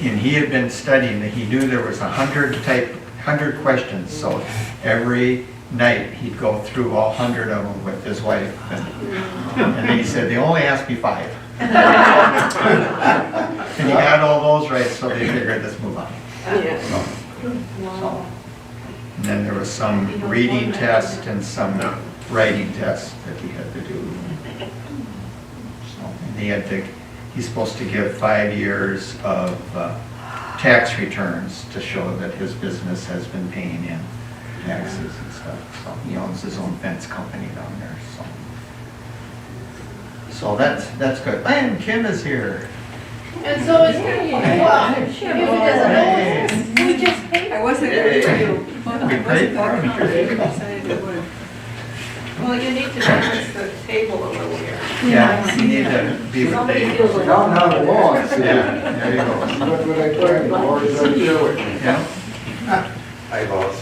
and he had been studying that he knew there was 100 questions. So every night he'd go through all 100 of them with his wife. And then he said, they only asked me 5. And he got all those right, so they figured, let's move on. So, and then there was some reading test and some writing test that he had to do. So, and he's supposed to give 5 years of tax returns to show that his business has been paying in taxes and stuff. So he owns his own fence company down there. So that's good. And Kim is here. And so is well, if he doesn't know, we just paid. I wasn't going to. We prayed for him. Well, you need to balance the table a little here. Yeah, you need to be with Dave. Down on the wall. Yeah, there you go. That's what I told you, Lord, is right there with me. Yeah. Hi, boss.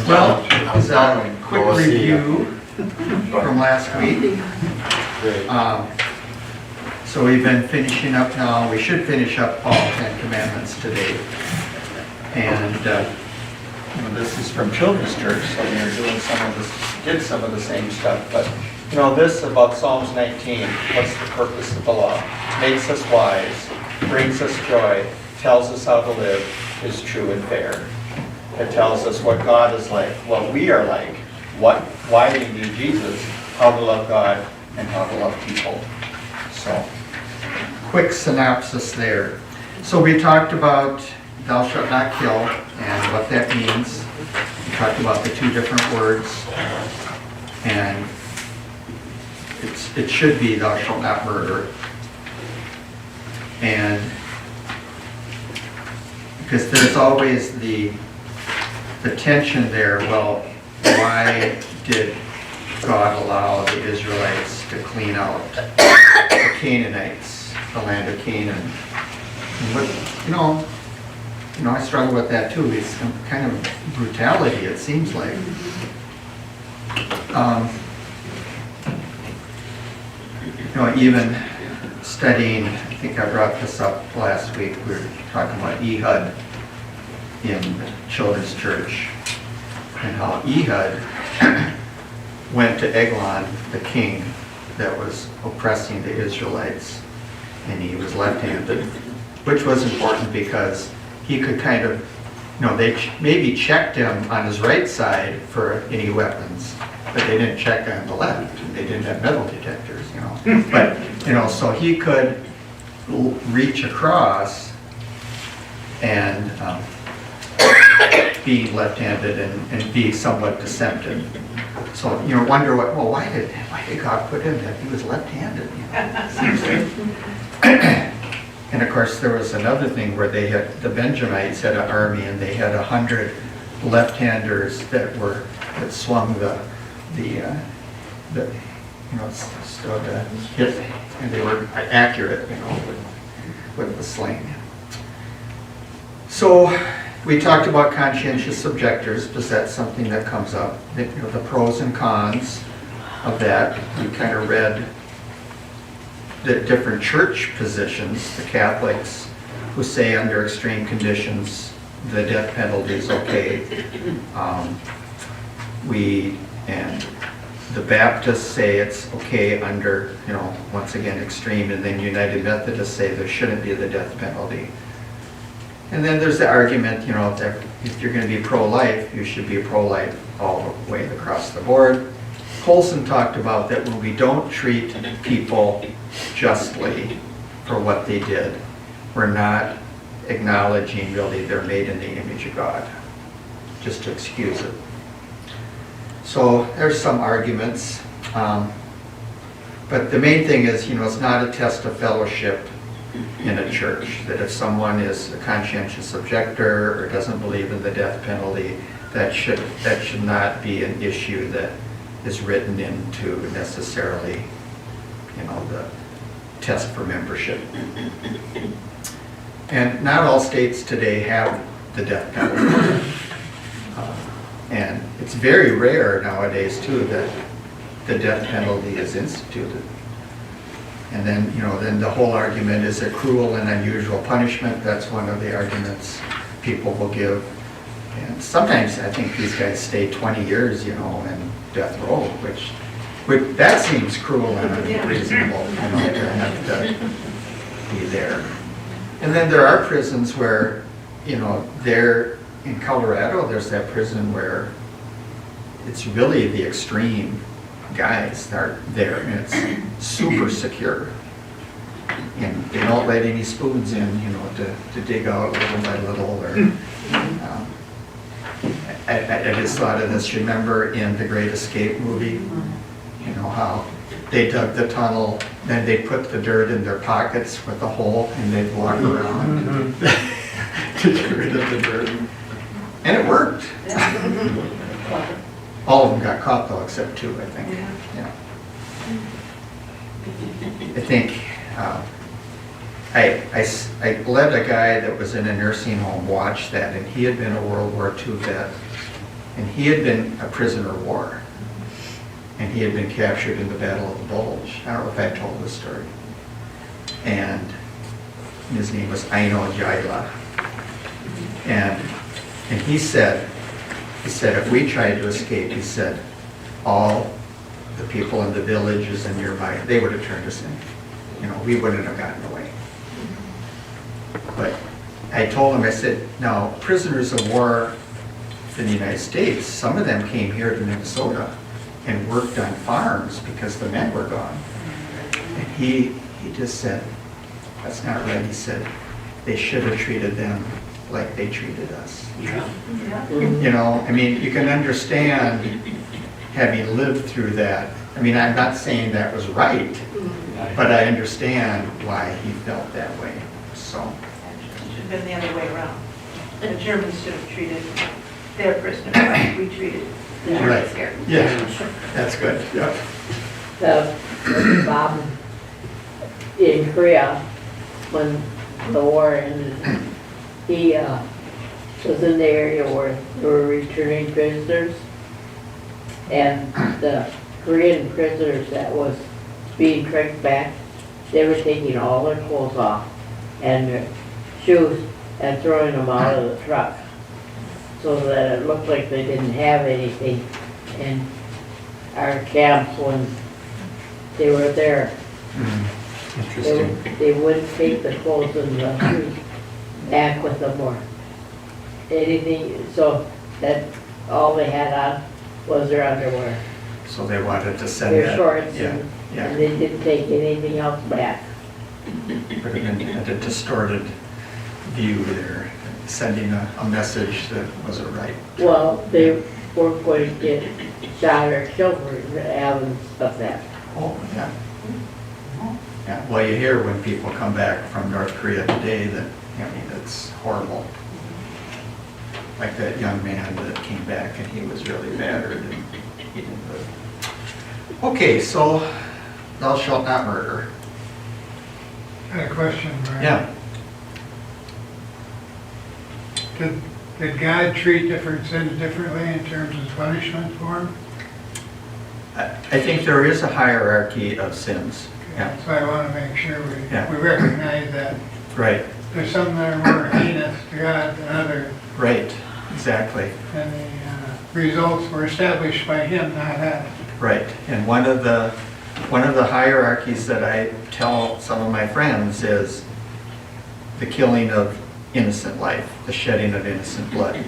Well, as a quick review from last week. So we've been finishing up now, we should finish up all 10 commandments today. And this is from Children's Church, so they're doing did some of the same stuff. But this about Psalms 19, what's the purpose of the law? Makes us wise, brings us joy, tells us how to live, is true and fair. It tells us what God is like, what we are like, why we need Jesus, how to love God, and how to love people. So, quick synopsis there. So we talked about thou shalt not kill and what that means. We talked about the 2 different words, and it should be thou shalt not murder. And because there's always the tension there, well, why did God allow the Israelites to clean out the Canaanites, the land of Canaan? And I struggle with that too. It's some kind of brutality, it seems like. Even studying, I think I brought this up last week, we were talking about Ehud in the Children's Church, and how Ehud went to Eglon, the king that was oppressing the Israelites, and he was left-handed, which was important because he could kind of, they maybe checked him on his right side for any weapons, but they didn't check on the left. They didn't have metal detectors, But, so he could reach across and be left-handed and be somewhat deceptive. So, wonder why did God put him that he was left-handed? And of course, there was another thing where the Benjamites had an army, and they had 100 left-handers that swung the hit, and they were accurate, with the sling. So we talked about conscientious objectors, because that's something that comes up. The pros and cons of that. We kind of read the different church positions. The Catholics who say under extreme conditions the death penalty is okay. And the Baptists say it's okay under, once again, extreme, and then United Methodists say there shouldn't be the death penalty. And then there's the argument, that if you're going to be pro-life, you should be pro-life all the way across the board. Colson talked about that when we don't treat people justly for what they did, we're not acknowledging really they're made in the image of God, just to excuse it. So there's some arguments, but the main thing is, it's not a test of fellowship in a church, that if someone is a conscientious objector or doesn't believe in the death penalty, that should not be an issue that is written into necessarily, the test for membership. And not all states today have the death penalty. And it's very rare nowadays too that the death penalty is instituted. And then, then the whole argument is a cruel and unusual punishment. That's one of the arguments people will give. And sometimes I think these guys stay 20 years, in death row, which that seems cruel and unreasonable, to have to be there. And then there are prisons where, there in Colorado, there's that prison where it's really the extreme guys that are there, and it's super secure. And they don't let any spoons in, to dig out little by little. Or, I just thought of this. Remember in the Great Escape movie, how they dug the tunnel, then they put the dirt in their pockets with a hole, and they'd walk around to get rid of the dirt. And it worked. All of them got caught though, except 2, I think. Yeah. I think I let a guy that was in a nursing home watch that, and he had been a World War II vet, and he had been a prisoner of war, and he had been captured in the Battle of the Bulge. I don't know if I told this story. And his name was Aino Jaila. And he said, if we tried to escape, he said, all the people in the villages and nearby, they would have turned us in. We wouldn't have gotten away. But I told him, I said, now, prisoners of war in the United States, some of them came here to Minnesota and worked on farms because the men were gone. And he just said, that's not right. He said, they should have treated them like they treated us. Yeah. You can understand having lived through that. I'm not saying that was right, but I understand why he felt that way. So It should have been the other way around. The Germans should have treated their prisoners like we treated the Right. Germans here. yeah, that's good. Yep. The Bob in Korea, when the war ended, he was in the area where they were returning prisoners, and the Korean prisoners that was being tracked back, they were taking all their clothes off and their shoes and throwing them out of the truck so that it looked like they didn't have anything in our camps when they were there. Interesting. They wouldn't take the clothes and the shoes back with them or anything, so that all they had on was their underwear, So they wanted to send their that. shorts, Yeah, and yeah. they didn't take anything else back. Would have been a distorted view there, sending a message that wasn't right. Well, they weren't going to get shot or killed for having stuff that. Oh, yeah. Yeah, well, you hear when people come back from North Korea today that, it's horrible. Like that young man that came back and he was really battered and he didn't live. Okay, so thou shalt not murder. I had a question, Brian. Yeah, Did God treat different sins differently in terms of punishment for them? I think there is a hierarchy of sins. Yeah, So I want to make sure Yeah. we recognize that right, there's some that are more heinous to God than others, right, exactly. and the results were established by Him, not us. Right, and one of the hierarchies that I tell some of my friends is the killing of innocent life, the shedding of innocent blood.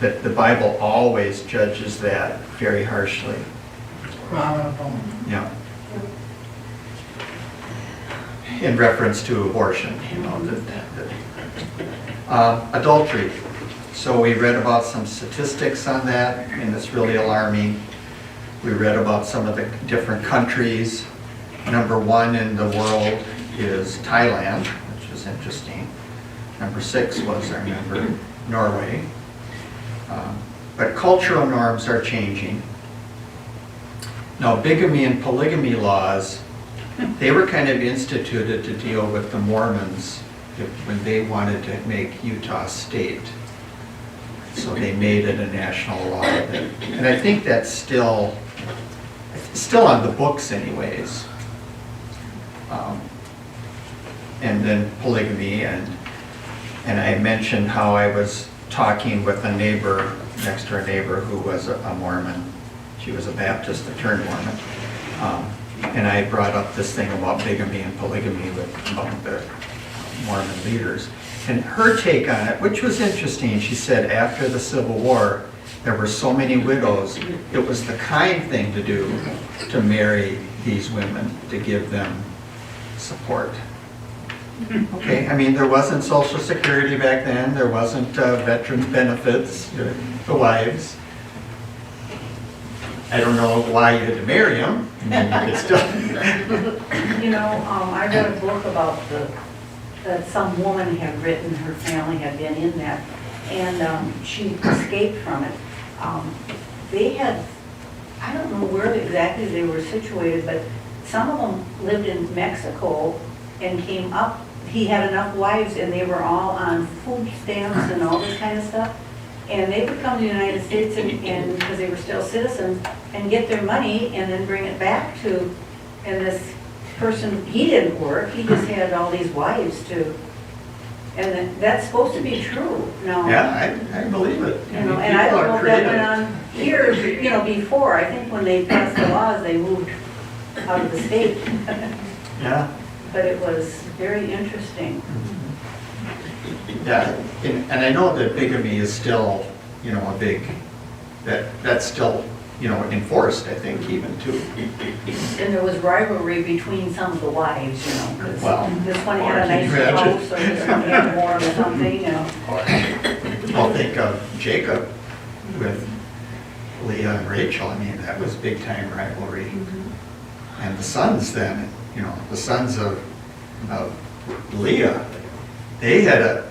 That the Bible always judges that very harshly. Abominable. Yeah. In reference to abortion, adultery. So we read about some statistics on that, and it's really alarming. We read about some of the different countries. Number 1 in the world is Thailand, which is interesting. Number 6 was, I remember, Norway. But cultural norms are changing. Now, bigamy and polygamy laws, they were kind of instituted to deal with the Mormons when they wanted to make Utah state. So they made it a national law. And I think that's still, still on the books anyways. And then polygamy, and I mentioned how I was talking with a neighbor, next door neighbor, who was a Mormon. She was a Baptist that turned Mormon. And I brought up this thing about bigamy and polygamy with among the Mormon leaders. And her take on it, which was interesting, she said after the Civil War, there were so many widows, it was the kind thing to do to marry these women, to give them support. Okay, I mean, there wasn't Social Security back then, there wasn't veterans benefits, the wives. I don't know why you had to marry them. I mean, you could still. You know, I read a book about that some woman had written, her family had been in that, and she escaped from it. They had, I don't know where exactly they were situated, but some of them lived in Mexico and came up. He had enough wives and they were all on food stamps and all this kind of stuff. And they would come to the United States and because they were still citizens, and get their money and then bring it back to, and this person, he didn't work, he just had all these wives too. And that's supposed to be true now. Yeah, I believe it. You know, and I People don't are know if that went creative. on years, you know, before. I think when they passed the laws, they moved out of the state. Yeah, But it was very interesting. yeah, and I know that bigamy is still, you know, a big, that's still, you know, enforced, I think, even too. And there was rivalry between some of the wives, you know, 'cause Well, this one had a can you nicer imagine? house, or this one had more of something, you know. Well, think of Jacob with Leah and Rachel, I mean, that was big time rivalry. And the sons then, you know, the sons of Leah, they had a,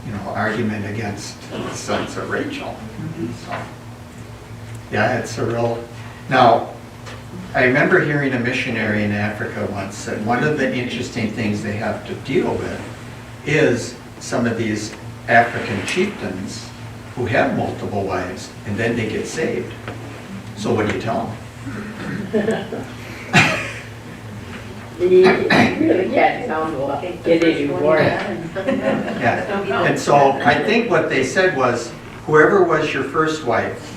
you know, argument against the sons of Rachel. So, yeah, it's a real, now, I remember hearing a missionary in Africa once that one of the interesting things they have to deal with is some of these African chieftains who have multiple wives and then they get saved. So what do you tell them? You really can't tell them what get any more. Yeah, and so I think what they said was, whoever was your first wife,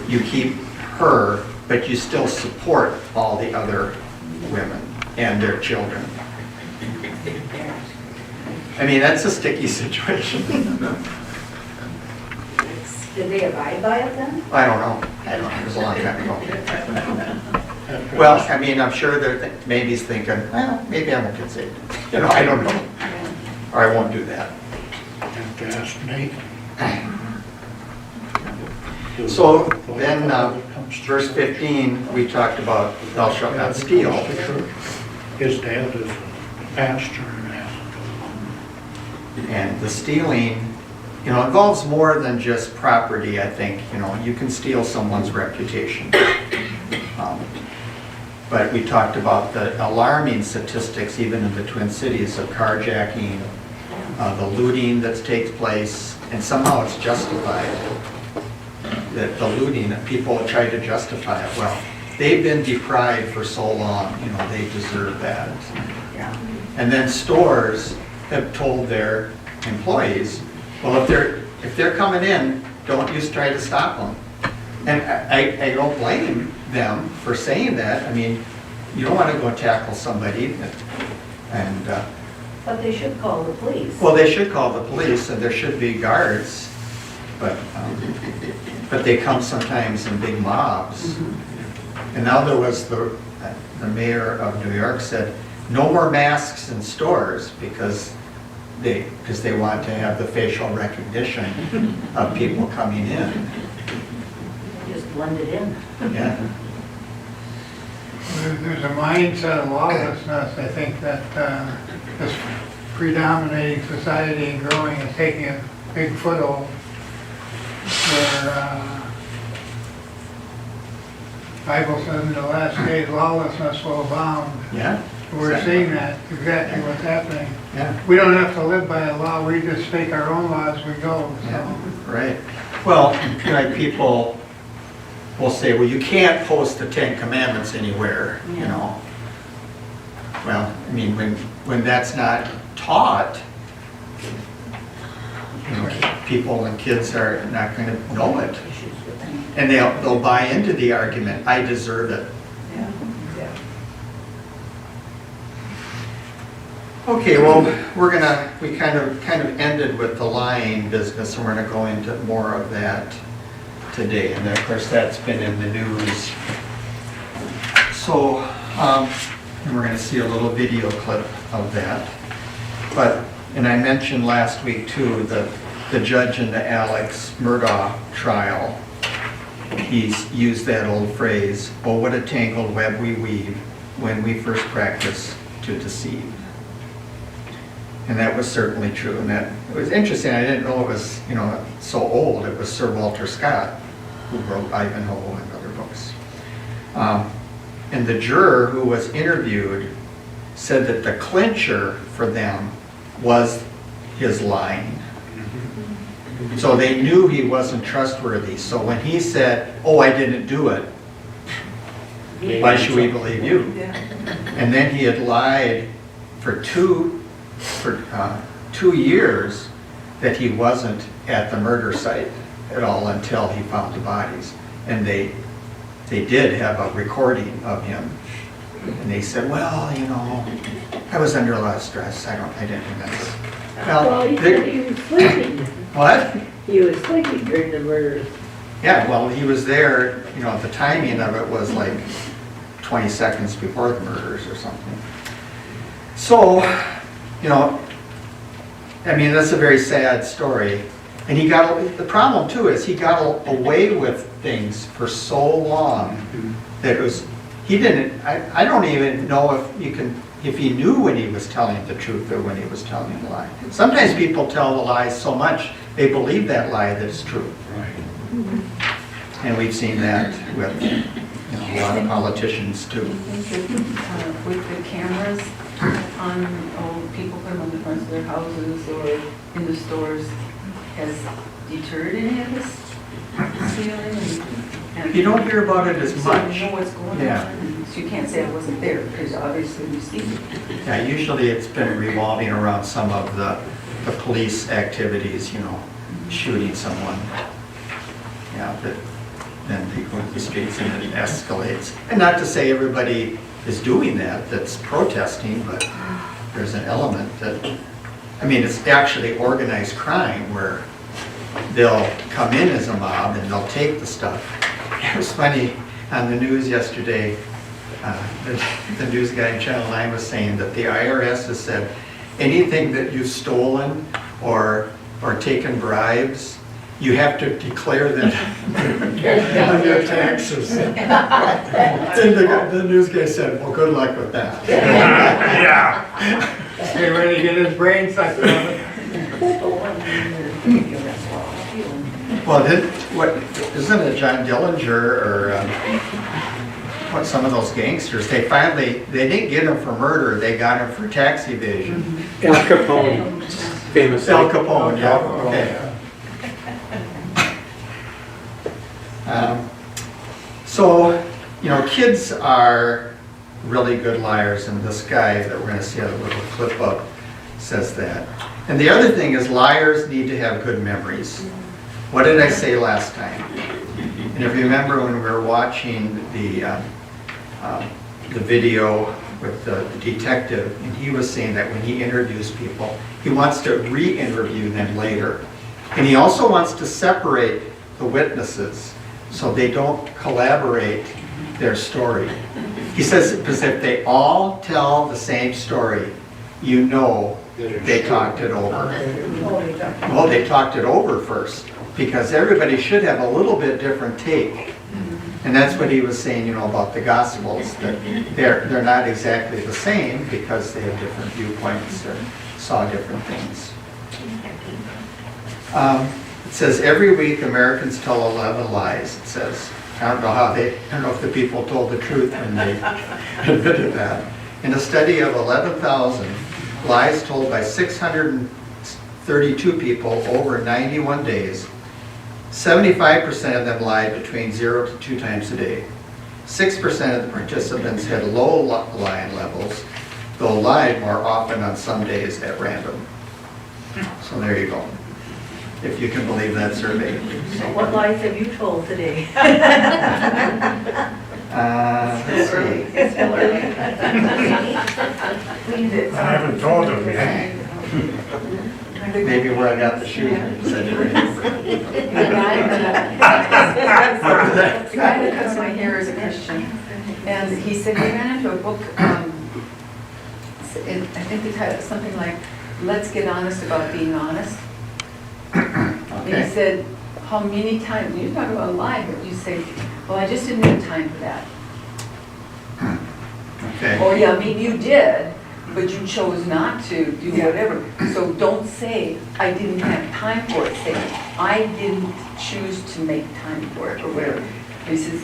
you keep her, but you still support all the other women and their children. I mean, that's a sticky situation. Did they abide by it then? I don't know, it was a long time ago. Well, I mean, I'm sure maybe he's thinking, well, maybe I won't get saved. You know, I don't know, or I won't do that. Have to ask Nate. So then, verse 15, we talked about thou shalt not steal. His dad is a pastor in Africa. And the stealing, you know, involves more than just property, I think. You know, you can steal someone's reputation. But we talked about the alarming statistics, even in the Twin Cities, of carjacking, the looting that takes place, and somehow it's justified. That the looting, that people try to justify it. Well, they've been deprived for so long, you know, they deserve that. Yeah. And then stores have told their employees, well, if they're coming in, don't you try to stop them. And I don't blame them for saying that. I mean, you don't want to go tackle somebody and But they should call the police. well, they should call the police and there should be guards, but they come sometimes in big mobs. And now there was the mayor of New York said, no more masks in stores because they want to have the facial recognition of people coming in. Just blended in. Yeah. There's a mindset of lawlessness, I think, that this predominating society and growing is taking a big foothold where Bible says in the last days lawlessness will abound. Yeah. We're seeing that, exactly what's happening. Yeah. We don't have to live by a law, we just make our own law as we go, Yeah, so. right. Well, like people, will say, well, you can't post the 10 Commandments anywhere, you know. Well, I mean, when that's not taught, you know, people and kids are not going to know it. And they'll buy into the argument, I deserve it. Yeah. Okay, well, we kind of ended with the lying business, and we're gonna go into more of that today. And of course, that's been in the news. So, and we're gonna see a little video clip of that. And I mentioned last week too, the judge in the Alex Murdaugh trial, he's used that old phrase, oh, what a tangled web we weave when we first practice to deceive. And that was certainly true. And it was interesting. I didn't know it was, you know, so old. It was Sir Walter Scott who wrote Ivanhoe and other books. And the juror who was interviewed said that the clincher for them was his lying. So they knew he wasn't trustworthy. So when he said, "Oh, I didn't do it," why should we believe you? Yeah. And then he had lied for 2 years that he wasn't at the murder site at all until he found the bodies. And they did have a recording of him. And they said, well, you know, I was under a lot of stress. I didn't remember. Well, he said he was sleeping. What? He was sleeping during the murders. Yeah, well, he was there, you know, the timing of it was like 20 seconds before the murders or something. So, you know, I mean, that's a very sad story. And the problem too is he got away with things for so long that it was, I don't even know if he knew when he was telling the truth or when he was telling a lie. Sometimes people tell the lies so much, they believe that lie that it's true. Right. And we've seen that with, you know, a lot of politicians too. Do you think that with the cameras on, people put them on the fronts of their houses or in the stores, has deterred any of this stealing? And You don't hear about it as so much. you know what's going Yeah. on, and so you can't say it wasn't there, because obviously we see it. Yeah, usually it's been revolving around some of the police activities, you know, shooting someone. Yeah, but then they go into the streets and it escalates. And not to say everybody is doing that's protesting, but there's an element that, I mean, it's actually organized crime where they'll come in as a mob and they'll take the stuff. It was funny, on the news yesterday, the news guy in Channel 9 was saying that the IRS has said anything that you've stolen or taken bribes, you have to declare that on your taxes. And the news guy said, well, good luck with that. Yeah. Get ready to get his brain sucked out of it. Well, isn't it John Dillinger or some of those gangsters, they didn't get him for murder, they got him for tax evasion. Al Capone, famous. Al Capone, yeah, okay. So, you know, kids are really good liars, and this guy that we're going to see a little clip of says that. And the other thing is liars need to have good memories. What did I say last time? And if you remember when we were watching the video with the detective, and he was saying that when he interviews people, he wants to re-interview them later. And he also wants to separate the witnesses so they don't collaborate their story. He says, because if they all tell the same story, you know they talked it over. Well, they talked it over first, because everybody should have a little bit different take. And that's what he was saying, you know, about the Gospels, that they're not exactly the same because they have different viewpoints or saw different things. It says every week Americans tell 11 lies. It says, I don't know if the people told the truth when they admitted that. In a study of 11,000 lies told by 632 people over 91 days, 75% of them lied between 0 to 2 times a day. 6% of the participants had low lying levels, though lied more often on some days at random. So there you go. If you can believe that survey. So what lies have you told today? Let's see. It's still early. I haven't told them yet. Maybe where I got the shoes. The guy that cuts my hair is a Christian, and he said he ran into a book, I think the title is something like, Let's Get Honest About Being Honest. And he Okay. said, how many times, you talk about lying, but you say, well, I just didn't have time for that. Okay. Or yeah, maybe you did, but you chose not to do whatever. So don't say, I didn't have time for it. Say, I didn't choose to make time for it, or whatever. He says,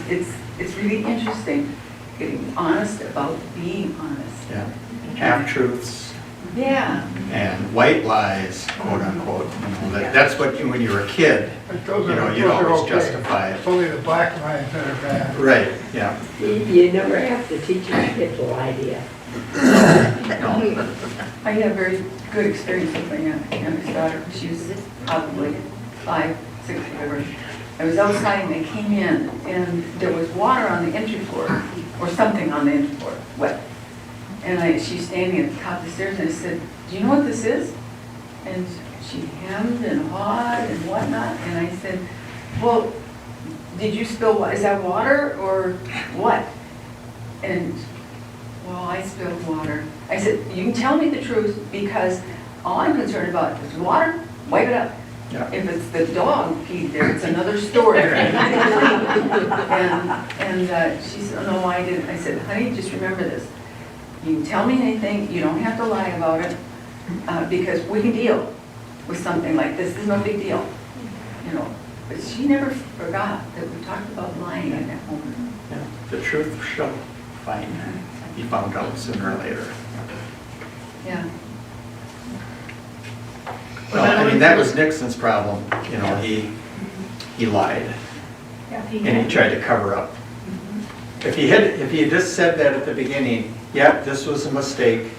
it's really interesting, getting honest about being honest. Yeah. Half-truths Yeah. and white lies, quote unquote. That's what you, when you were a kid, But those you know, are, you'd those are always okay. justify it. It's only the black lines that are bad. Right, yeah. You never have to teach your kids a lie, do you? No. I had a very good experience with my youngest daughter. She was probably 5, 6, whatever. I was outside and I came in and there was water on the entry floor, or something on the entry floor, wet. And she's standing at the top of the stairs and I said, do you know what this is? And she hemmed and hawed and whatnot. And I said, well, did you spill, is that water or what? And, well, I spilled water. I said, you can tell me the truth because all I'm concerned about is water, wipe it up. Yeah. If it's the dog peed there, it's another story. and she said, oh, no, I didn't. I said, honey, just remember this. You can tell me anything, you don't have to lie about it, because we can deal with something like this. It's no big deal, you know. But she never forgot that we talked about lying at that moment. Yeah. The truth shall find, be found out sooner or later. Yeah. Well, I mean, that was Nixon's problem, you know, he lied and he tried to cover up. If he had just said that at the beginning, yeah, this was a mistake,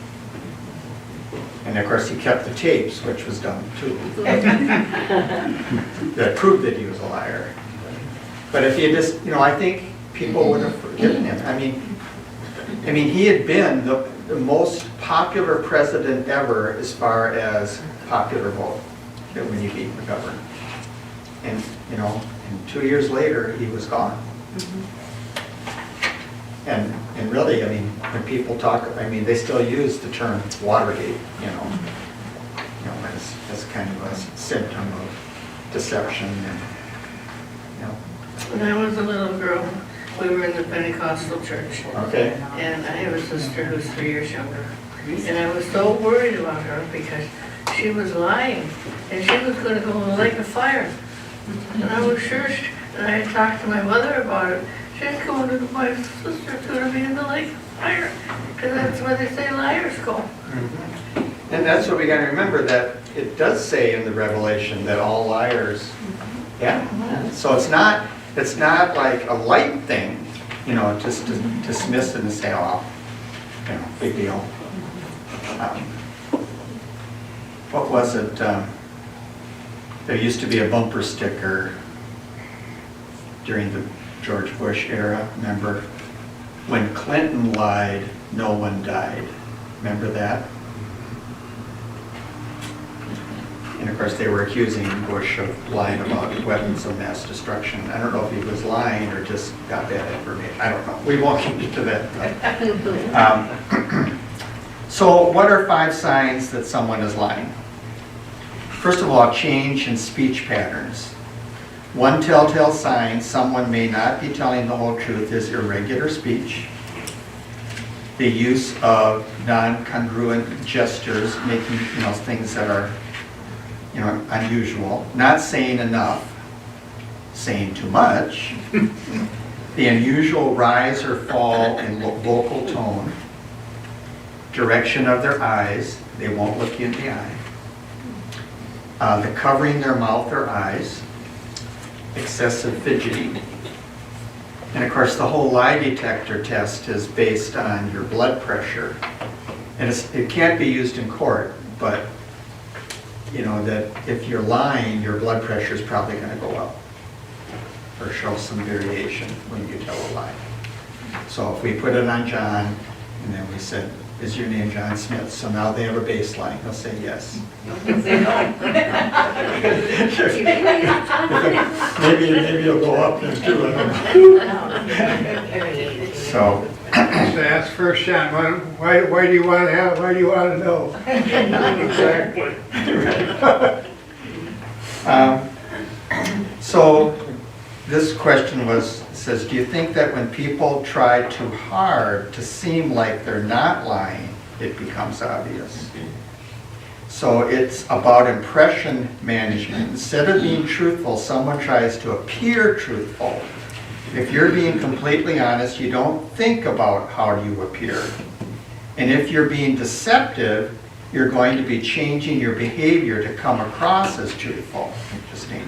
and of course he kept the tapes, which was dumb too. That proved that he was a liar. But if he had just, you know, I think people would have forgiven him. I mean, he had been the most popular president ever as far as popular vote when he beat McGovern. And, you know, and 2 years later, he was gone. And really, I mean, when people talk, I mean, they still use the term Watergate, you know, as kind of a symptom of deception and, you know. When I was a little girl, we were in the Pentecostal church, Okay. and I have a sister who's 3 years younger. And I was so worried about her because she was lying, and she was gonna go in the lake of fire. And I was sure, and I had talked to my mother about it. She's going to, my sister's gonna be in the lake of fire, because that's where they say liars go. And that's what we gotta remember, that it does say in the Revelation that all liars, yeah. So it's not like a light thing, you know, just to dismiss it and say, oh, you know, big deal. What was it? There used to be a bumper sticker during the George Bush era, remember? When Clinton lied, no one died. Remember that? And of course, they were accusing Bush of lying about weapons of mass destruction. I don't know if he was lying or just got that information. I don't know. We won't get into that. So what are 5 signs that someone is lying? First of all, change in speech patterns. One telltale sign someone may not be telling the whole truth is irregular speech, the use of non-congruent gestures, making, you know, things that are, you know, unusual, not saying enough, saying too much, the unusual rise or fall in vocal tone, direction of their eyes, they won't look you in the eye, the covering their mouth or eyes, excessive fidgeting. And of course, the whole lie detector test is based on your blood pressure. And it can't be used in court, but you know that if you're lying, your blood pressure is probably going to go up or show some variation when you tell a lie. So if we put it on John, and then we said, is your name John Smith? So now they have a baseline, he'll say yes. Maybe it'll go up then too, I don't know. So, Just to ask first, John, why do you want to have, why do you want to know? So this question says, do you think that when people try too hard to seem like they're not lying, it becomes obvious? So it's about impression management. Instead of being truthful, someone tries to appear truthful. If you're being completely honest, you don't think about how you appear. And if you're being deceptive, you're going to be changing your behavior to come across as truthful. Interesting.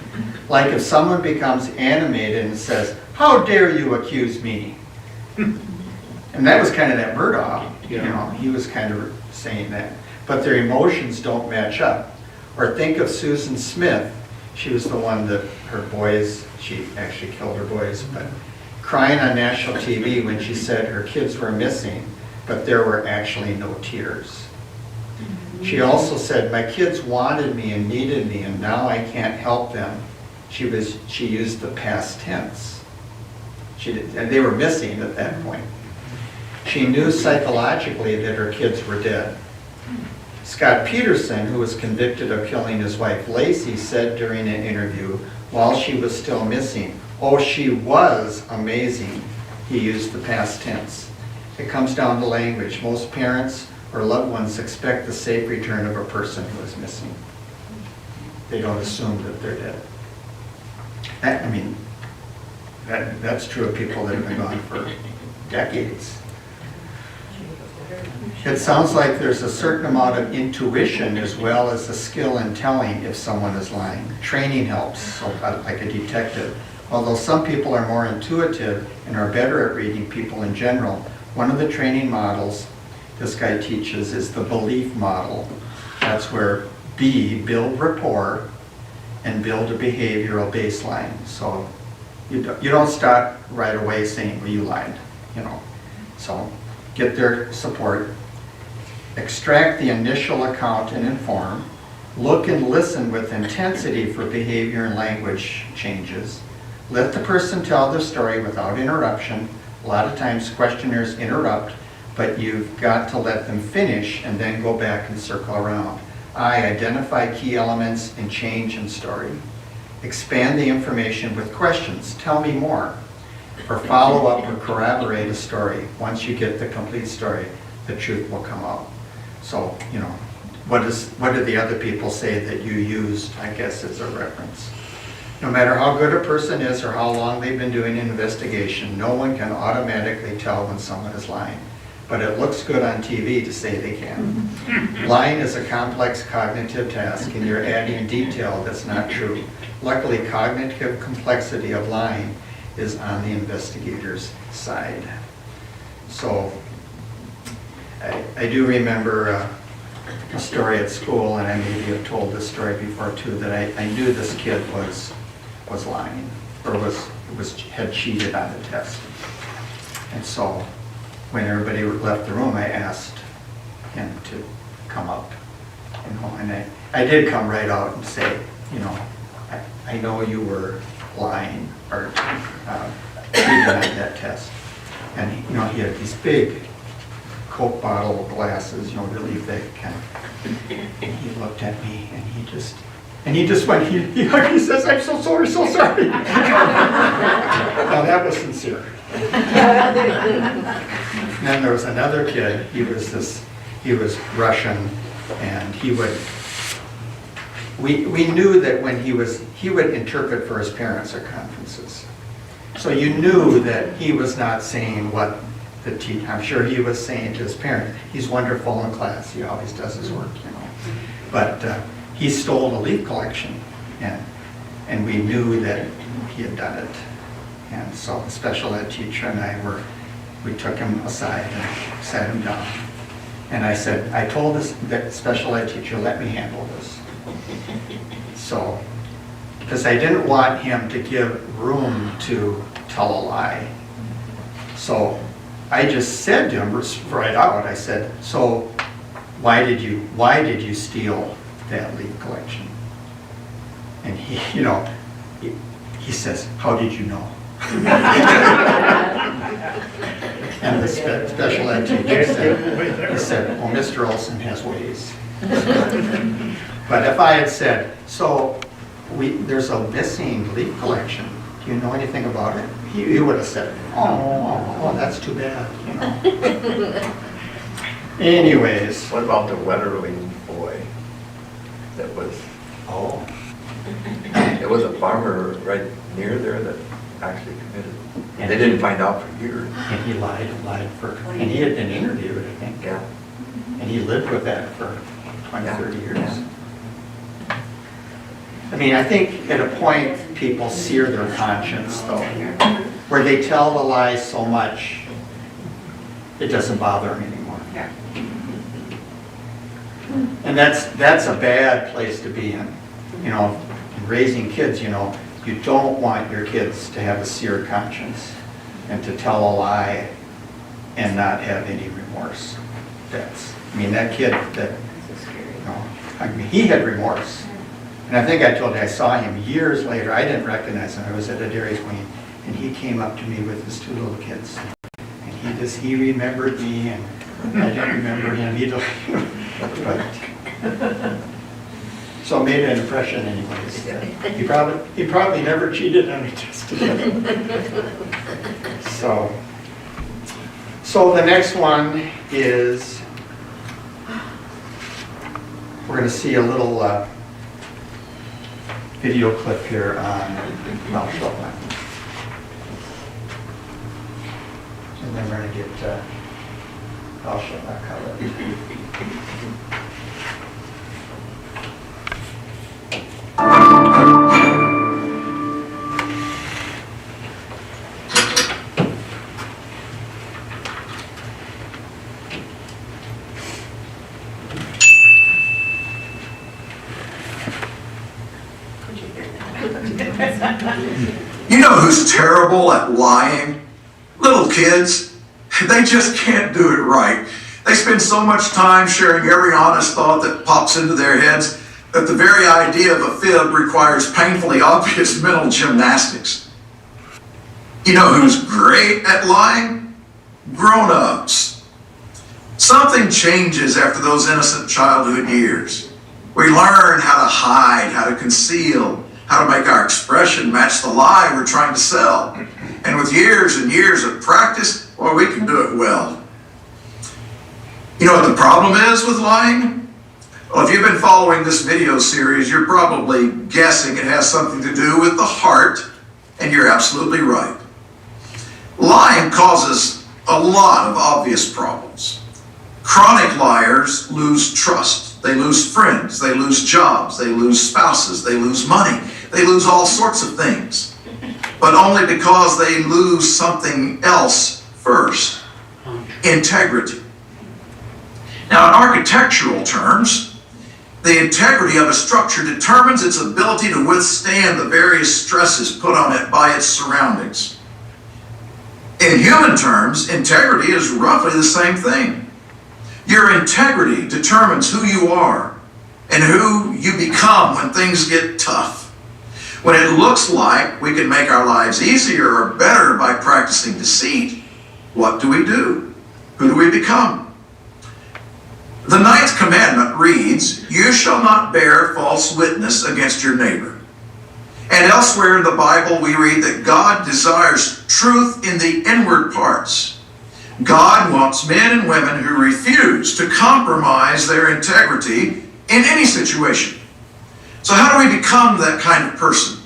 Like if someone becomes animated and says, how dare you accuse me? And that was kind of that Murdoch, you know, he was kind of saying that. But their emotions don't match up. Or think of Susan Smith. She was the one that her boys, she actually killed her boys, but crying on national TV when she said her kids were missing, but there were actually no tears. She also said, my kids wanted me and needed me, and now I can't help them. She used the past tense. And they were missing at that point. She knew psychologically that her kids were dead. Scott Peterson, who was convicted of killing his wife Lacey, said during an interview, while she was still missing, oh, she was amazing. He used the past tense. It comes down to language. Most parents or loved ones expect the safe return of a person who is missing. They don't assume that they're dead. That's true of people that have been gone for decades. It sounds like there's a certain amount of intuition as well as a skill in telling if someone is lying. Training helps, so like a detective. Although some people are more intuitive and are better at reading people in general, one of the training models this guy teaches is the belief model. That's where B, build rapport, and build a behavioral baseline. So you don't start right away saying, well, you lied, you know. So get their support. Extract the initial account and inform. Look and listen with intensity for behavior and language changes. Let the person tell their story without interruption. A lot of times questioners interrupt, but you've got to let them finish and then go back and circle around. I, identify key elements and change in story. Expand the information with questions. Tell me more. Or follow up or corroborate a story. Once you get the complete story, the truth will come out. So, you know, what do the other people say that you used, I guess, as a reference? No matter how good a person is or how long they've been doing an investigation, no one can automatically tell when someone is lying. But it looks good on TV to say they can. Lying is a complex cognitive task, and you're adding detail that's not true. Luckily, cognitive complexity of lying is on the investigator's side. So, I do remember a story at school, and I maybe have told this story before too, that I knew this kid was lying, or had cheated on the test. And so, when everybody left the room, I asked him to come up, you know, and I did come right out and say, you know, I know you were lying or cheating on that test. And you know, he had these big Coke bottle glasses, you know, really big kind of. And he looked at me and he just went, he says, I'm so sorry, so sorry. Now that was sincere. And then there was another kid, he was Russian, and we knew that when he would interpret for his parents at conferences. So you knew that he was not saying what the teacher, I'm sure he was saying to his parents, he's wonderful in class, he always does his work, you know. But he stole a leaf collection, and we knew that he had done it. And so the special ed teacher and we took him aside and sat him down. And I said, I told the special ed teacher, let me handle this. So, because I didn't want him to give room to tell a lie. So I just said to him right out, I said, so why did you steal that leaf collection? And he says, how did you know? And the special ed teacher said, well, Mr. Olson has ways. But if I had said, so there's a missing leaf collection, do you know anything about it? He would have said, oh, that's too bad, Anyways. What about the Wetterling boy that was, it was a farmer right near there that actually committed. And they didn't find out for years. And he lied and he had been interviewed, I think. Yeah. And he lived with that for 20, Yeah. 30 years. Yeah. I mean, I think at a point, people sear their conscience though, where they tell the lie so much, it doesn't bother them anymore. Yeah. And that's a bad place to be in. Raising kids, you don't want your kids to have a seared conscience and to tell a lie and not have any remorse. That kid, he had remorse. And I think I told you, I saw him years later. I didn't recognize him. I was at a Dairy Queen, and he came up to me with his 2 little kids. And he remembered me, and I didn't remember him. So it made an impression anyways. He probably never cheated on a test again. So the next one is, we're going to see a little video clip here on Mount Shawflex. And then we're going to get Mount Shawflex covered. You know who's terrible at lying? Little kids. They just can't do it right. They spend so much time sharing every honest thought that pops into their heads that the very idea of a fib requires painfully obvious mental gymnastics. You know who's great at lying? Grown-ups. Something changes after those innocent childhood years. We learn how to hide, how to conceal, how to make our expression match the lie we're trying to sell. And with years and years of practice, well, we can do it well. You know what the problem is with lying? Well, if you've been following this video series, you're probably guessing it has something to do with the heart, and you're absolutely right. Lying causes a lot of obvious problems. Chronic liars lose trust. They lose friends. They lose jobs. They lose spouses. They lose money. They lose all sorts of things. But only because they lose something else first. Integrity. Now, in architectural terms, the integrity of a structure determines its ability to withstand the various stresses put on it by its surroundings. In human terms, integrity is roughly the same thing. Your integrity determines who you are and who you become when things get tough. When it looks like we can make our lives easier or better by practicing deceit, what do? Who do we become? The 9th commandment reads, "You shall not bear false witness against your neighbor." And elsewhere in the Bible we read that God desires truth in the inward parts. God wants men and women who refuse to compromise their integrity in any situation. So how do we become that kind of person?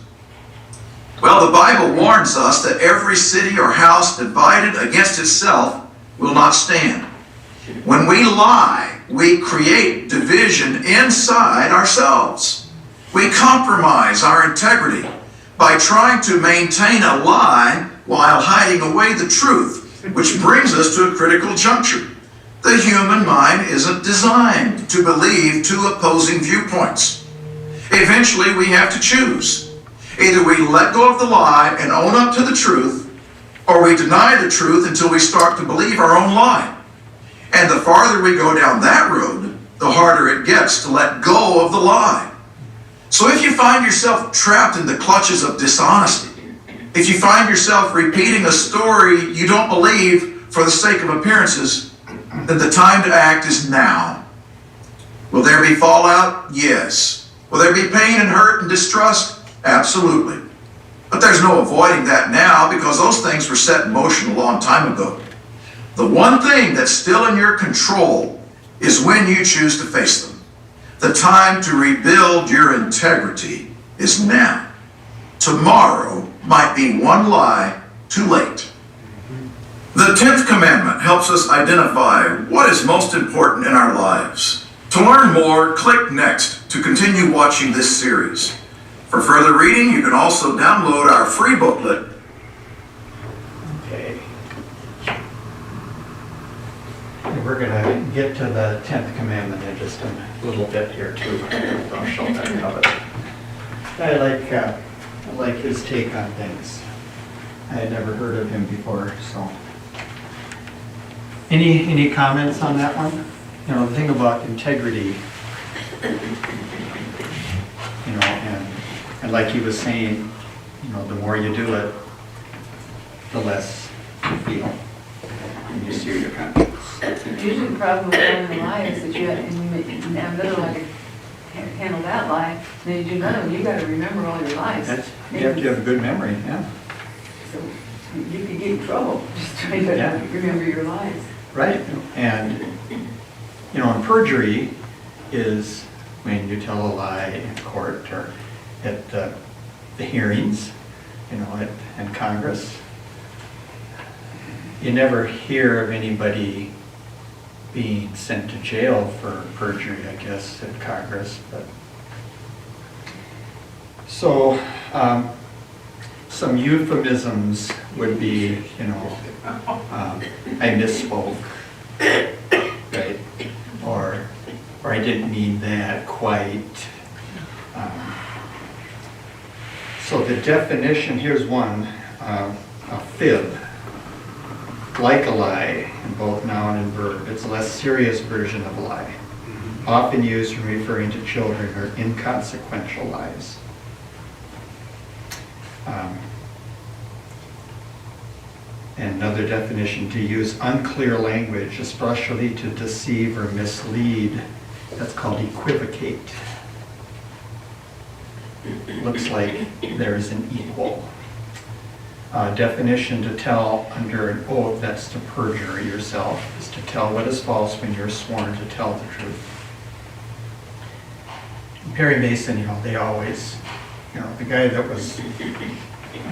Well, the Bible warns us that every city or house divided against itself will not stand. When we lie, we create division inside ourselves. We compromise our integrity by trying to maintain a lie while hiding away the truth, which brings us to a critical juncture. The human mind isn't designed to believe two opposing viewpoints. Eventually, we have to choose. Either we let go of the lie and own up to the truth, or we deny the truth until we start to believe our own lie. And the farther we go down that road, the harder it gets to let go of the lie. So if you find yourself trapped in the clutches of dishonesty, if you find yourself repeating a story you don't believe for the sake of appearances, then the time to act is now. Will there be fallout? Yes. Will there be pain and hurt and distrust? Absolutely. But there's no avoiding that now because those things were set in motion a long time ago. The one thing that's still in your control is when you choose to face them. The time to rebuild your integrity is now. Tomorrow might be one lie too late. The 10th commandment helps us identify what is most important in our lives. To learn more, click next to continue watching this series. For further reading, you can also download our free booklet. Okay. And we're going to get to the 10th commandment in just a little bit here too. I'll show that of it. I like his take on things. I had never heard of him before, so. Any comments on that one? You know, the thing about integrity, you know, and like he was saying, you know, the more you do it, the less you feel when you sear your conscience. Usually the problem with telling a lie is that you have another lie to handle that lie, and then you do another one, you gotta remember all your lies. You have to have a good memory, yeah. So you could get in trouble just trying to Yeah. remember your lies. Right, and, you know, and perjury is when you tell a lie in court or at the hearings, you know, in Congress. You never hear of anybody being sent to jail for perjury, I guess, in Congress, but. So, some euphemisms would be, you know, I misspoke, right? Or I didn't mean that quite. So the definition, here's one, a fib, like a lie in both noun and verb. It's a less serious version of a lie, often used when referring to children or inconsequential lies. And another definition, to use unclear language, especially to deceive or mislead. That's called equivocate. Looks like there's an equal. Definition, to tell under an oath, that's to perjure yourself, is to tell what is false when you're sworn to tell the truth. Perry Mason, you know, they always, you know, the guy that was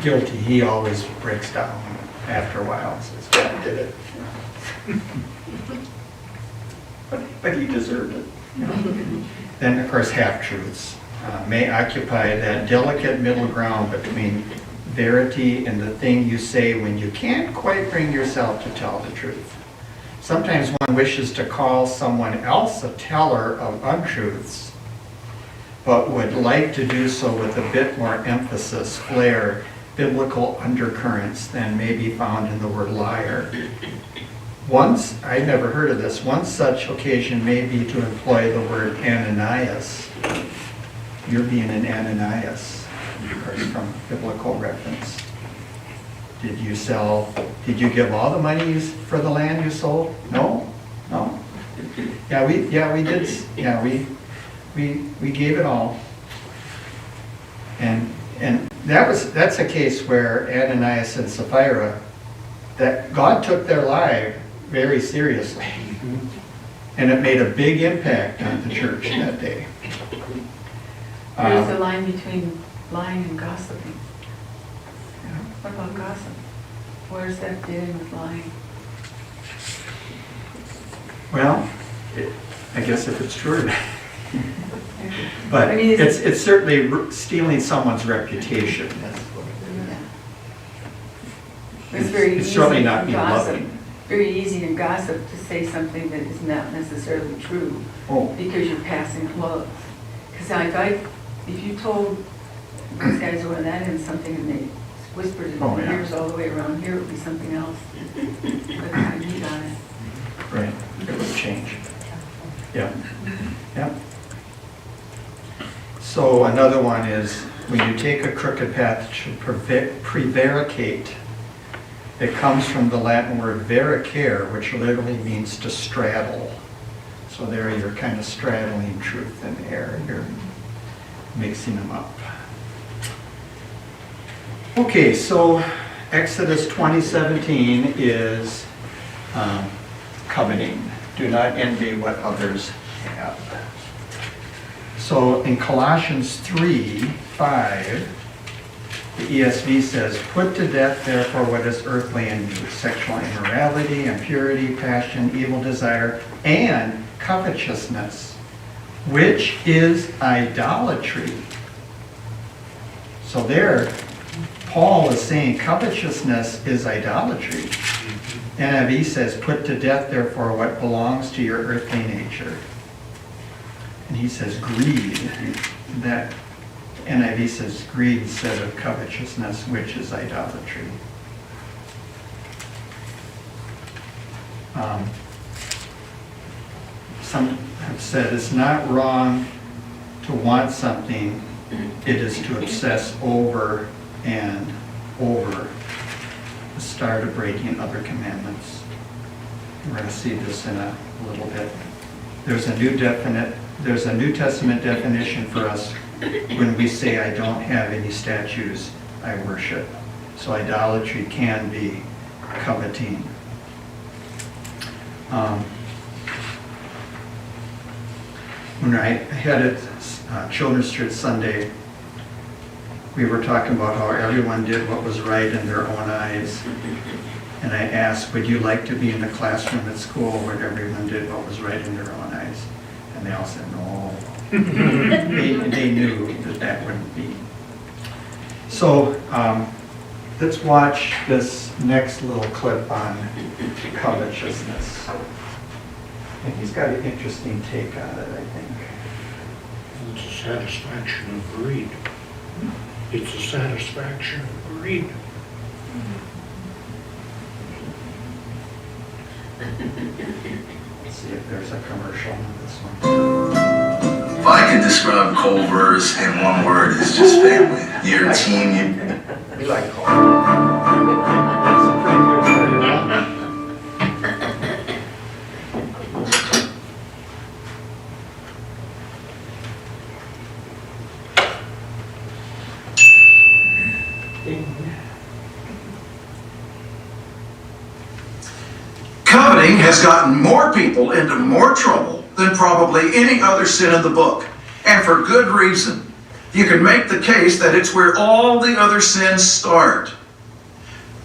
guilty, he always breaks down after a while and says, "God did it." But he deserved it. You know? Then, of course, half-truths may occupy that delicate middle ground between verity and the thing you say when you can't quite bring yourself to tell the truth. Sometimes one wishes to call someone else a teller of untruths, but would like to do so with a bit more emphasis, flair, biblical undercurrents than may be found in the word liar. Once, I'd never heard of this, one such occasion may be to employ the word Ananias. You're being an Ananias, of course, from biblical reference. Did you give all the money for the land you sold? No? Yeah, we did, we gave it all. And that's a case where Ananias and Sapphira, that God took their lie very seriously. And it made a big impact on the church that day. There's the line between lying and gossiping. What about gossip? Where's that fit in with lying? Well, I guess if it's true, But I mean, it's certainly stealing someone's reputation. It's very It's easy certainly not to being gossip. loving. Very easy to gossip to say something that is not necessarily true Oh, because you're passing plugs. Because if you told those guys over that and something and they whispered in Oh, their yeah. ears all the way around here, it would be something else. By the time you got it. right, it would change. Yeah, yeah. So another one is, when you take a crooked path to prevaricate, it comes from the Latin word vericare, which literally means to straddle. So there you're kind of straddling truth and error, you're mixing them up. Okay, so Exodus 20:17 is coveting. Do not envy what others have. So in Colossians 3:5, the ESV says, put to death therefore what is earthly in you, sexual immorality, impurity, passion, evil desire, and covetousness, which is idolatry. So there, Paul is saying covetousness is idolatry. NIV says, put to death therefore what belongs to your earthly nature. And he says greed. That NIV says greed instead of covetousness, which is idolatry. Some have said it's not wrong to want something, it is to obsess over and over the start of breaking other commandments. We're going to see this in a little bit. There's a New Testament definition for us when we say, I don't have any statues I worship. So idolatry can be coveting. When I headed Children's Church Sunday, we were talking about how everyone did what was right in their own eyes. And I asked, would you like to be in the classroom at school where everyone did what was right in their own eyes? And they all said no. They knew that that wouldn't be. So let's watch this next little clip on covetousness. And he's got an interesting take on it, I think. It's a satisfaction of greed. It's a satisfaction of greed. Let's see if there's a commercial on this one. If I could describe Culver's in one word, it's just family. You're a team. We like calling. Coveting has gotten more people into more trouble than probably any other sin in the book, and for good reason. You can make the case that it's where all the other sins start.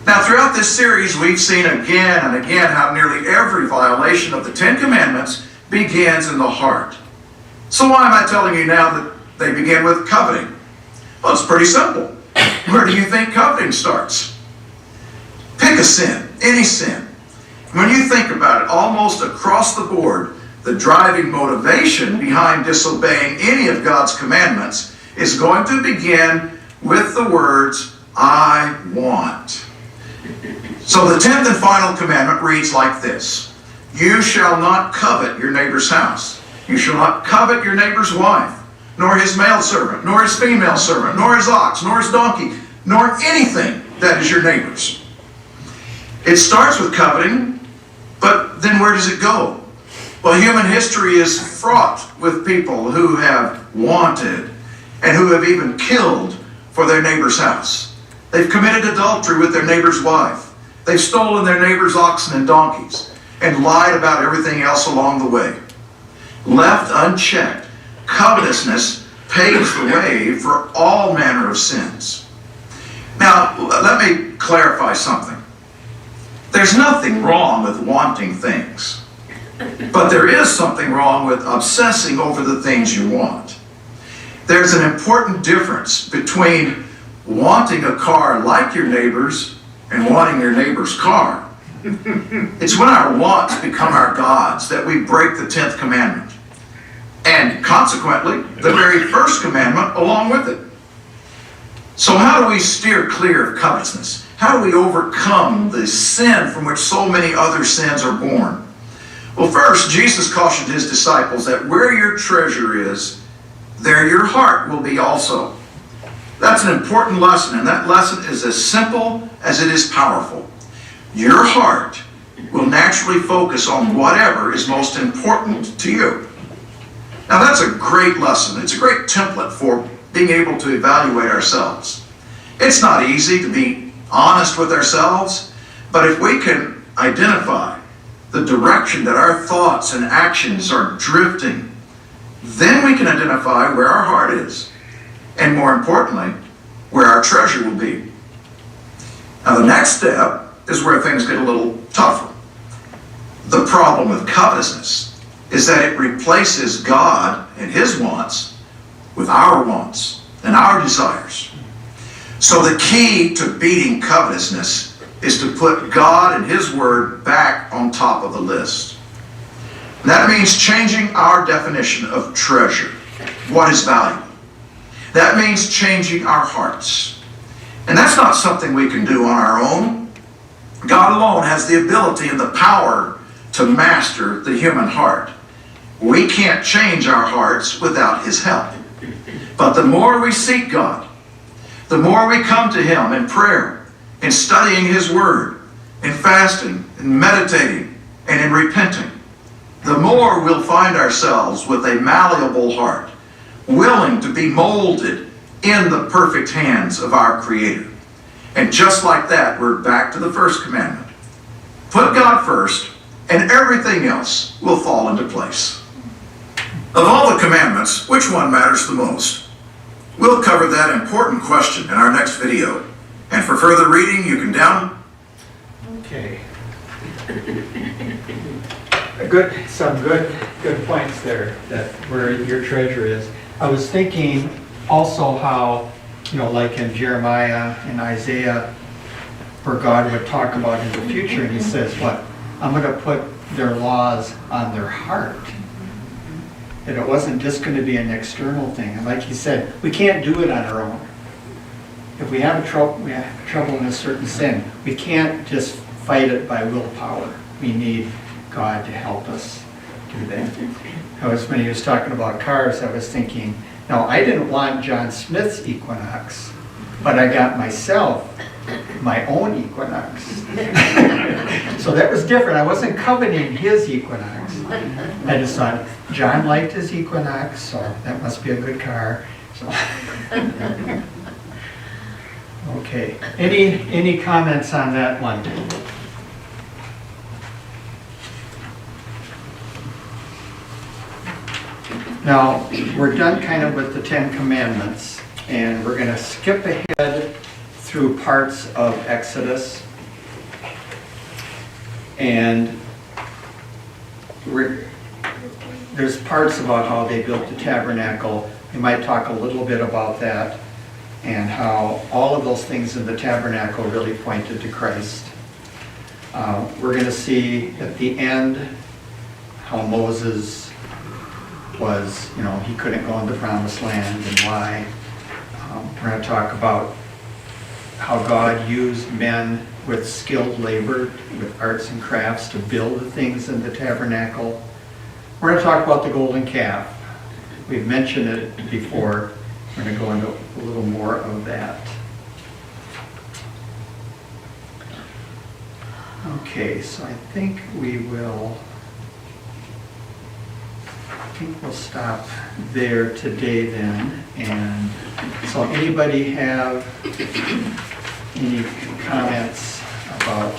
Now, throughout this series, we've seen again and again how nearly every violation of the Ten Commandments begins in the heart. So why am I telling you now that they begin with coveting? Well, it's pretty simple. Where do you think coveting starts? Pick a sin, any sin. When you think about it, almost across the board, the driving motivation behind disobeying any of God's commandments is going to begin with the words, I want. So the 10th and final commandment reads like this: You shall not covet your neighbor's house. You shall not covet your neighbor's wife, nor his male servant, nor his female servant, nor his ox, nor his donkey, nor anything that is your neighbor's. It starts with coveting, but then where does it go? Well, human history is fraught with people who have wanted and who have even killed for their neighbor's house. They've committed adultery with their neighbor's wife. They've stolen their neighbor's oxen and donkeys and lied about everything else along the way. Left unchecked, covetousness paves the way for all manner of sins. Now, let me clarify something. There's nothing wrong with wanting things. But there is something wrong with obsessing over the things you want. There's an important difference between wanting a car like your neighbor's and wanting your neighbor's car. It's when our wants become our gods that we break the 10th commandment. And consequently, the very first commandment along with it. So how do we steer clear of covetousness? How do we overcome the sin from which so many other sins are born? Well, first, Jesus cautioned his disciples that where your treasure is, there your heart will be also. That's an important lesson, and that lesson is as simple as it is powerful. Your heart will naturally focus on whatever is most important to you. Now, that's a great lesson. It's a great template for being able to evaluate ourselves. It's not easy to be honest with ourselves, but if we can identify the direction that our thoughts and actions are drifting, then we can identify where our heart is, and more importantly, where our treasure will be. Now, the next step is where things get a little tougher. The problem with covetousness is that it replaces God and his wants with our wants and our desires. So the key to beating covetousness is to put God and his word back on top of the list. That means changing our definition of treasure. What is valuable? That means changing our hearts. And that's not something we can do on our own. God alone has the ability and the power to master the human heart. We can't change our hearts without his help. But the more we seek God, the more we come to him in prayer, in studying his word, in fasting, in meditating, and in repenting, the more we'll find ourselves with a malleable heart, willing to be molded in the perfect hands of our Creator. And just like that, we're back to the first commandment. Put God first, and everything else will fall into place. Of all the commandments, which one matters the most? We'll cover that important question in our next video. And for further reading, you can Okay. Some good points there, that where your treasure is. I was thinking also how, like in Jeremiah and Isaiah, where God would talk about in the future, and he says, what? I'm going to put their laws on their heart. That it wasn't just going to be an external thing. And like he said, we can't do it on our own. If we have trouble in a certain sin, we can't just fight it by willpower. We need God to help us do that. When he was talking about cars, I was thinking, now I didn't want John Smith's Equinox, but I got myself my own Equinox. So that was different. I wasn't coveting his Equinox. I just thought, John liked his Equinox, so that must be a good car. So. Okay. Any comments on that one? Now, we're done kind of with the 10 Commandments, and we're going to skip ahead through parts of Exodus. And there's parts about how they built the tabernacle. We might talk a little bit about that, and how all of those things in the tabernacle really pointed to Christ. We're going to see at the end how Moses was, he couldn't go into the promised land and why. We're going to talk about how God used men with skilled labor, with arts and crafts to build the things in the tabernacle. We're going to talk about the golden calf. We've mentioned it before. We're going to go into a little more of that. Okay, so I think we'll stop there today then. And so anybody have any comments about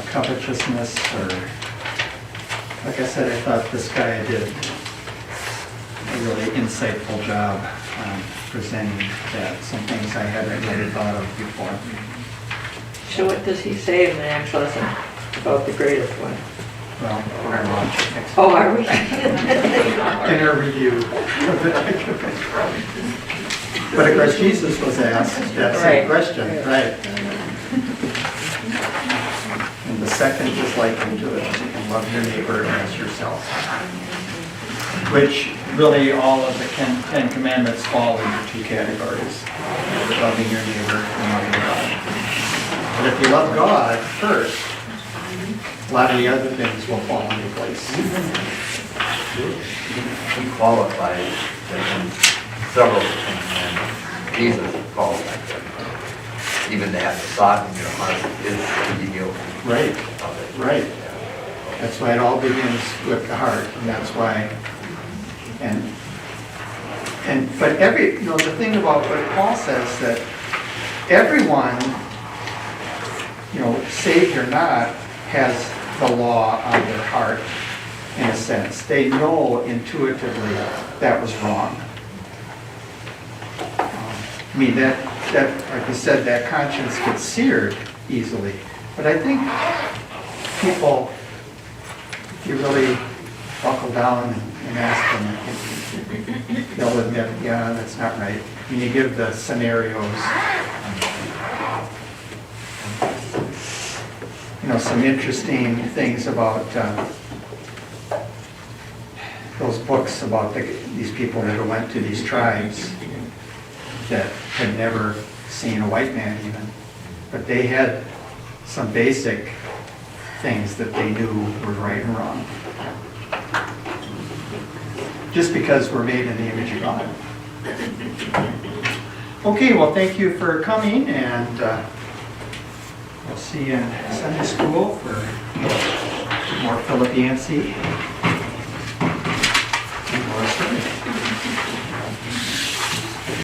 covetousness, or like I said, I thought this guy did a really insightful job presenting that, some things I hadn't really thought of before. So what does he say in the next lesson? about the greatest one. Well, we're gonna launch it next Oh, are we? in our review of the Ten Commandments. But of course, Jesus was asked that same Right. question, right? And the second is likely to it, and love your neighbor as yourself. Which really all of the Ten Commandments fall into two categories: loving your neighbor and loving God. But if you love God first, a lot of the other things will fall into place. He qualified in several things, and Jesus qualified them. Even to have the thought in your heart is the yield Right, of it. right. That's why it all begins with the heart, and that's why, but the thing about what Paul says, that everyone, saved or not, has the law on their heart, in a sense. They know intuitively that was wrong. I mean, that, like you said, that conscience gets seared easily. But I think people, if you really buckle down and ask them, they'll admit, yeah, that's not right. I mean, you give the scenarios, some interesting things about those books about these people that went to these tribes that had never seen a white man even, but they had some basic things that they knew were right and wrong. Just because we're made in the image of God. Okay, well, thank you for coming, and we'll see you in Sunday school for more Philip Yancey.